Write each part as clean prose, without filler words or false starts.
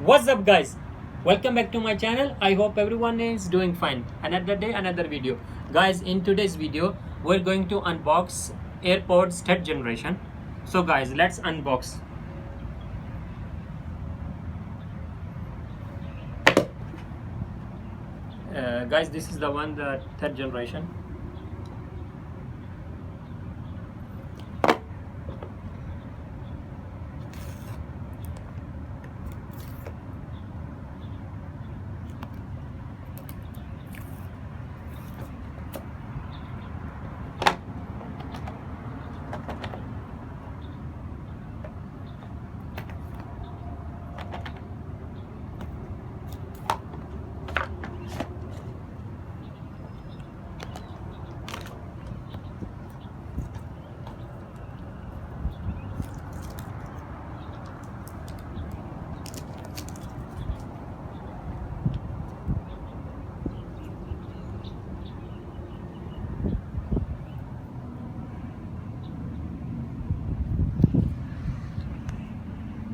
What's up guys, welcome back to my channel. I hope everyone is doing fine. Another day, another video. Guys, in today's video we're going to unbox AirPods third generation. So guys, let's unbox. Guys, this is the one, the third generation.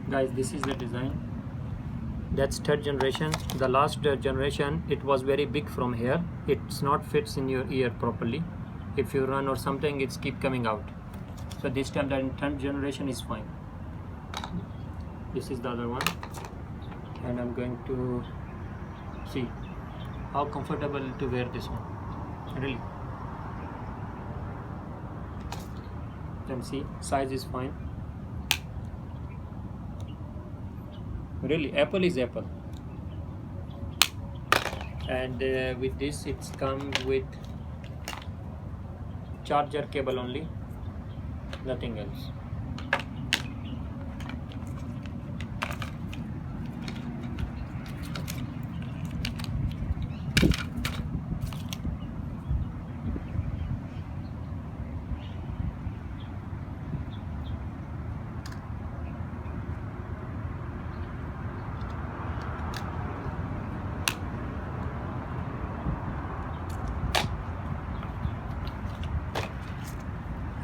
Guys, this is the design. That's third generation. The last generation, it was very big from here. It's not fits in your ear properly. If you run or something, it's keep coming out. So this time the third generation is fine. This is the other one, and I'm going to see how comfortable to wear this one. Really, you can see size is fine. Really, Apple is Apple. And with this, it's come with charger cable only, nothing else.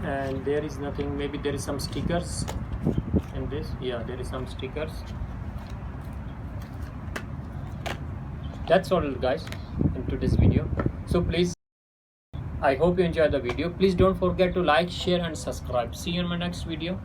And there is nothing, maybe there is some stickers in this. Yeah, there is some stickers. That's all guys in today's video. So please, I hope you enjoy the video. Please don't forget to like, share and subscribe. See you in my next video.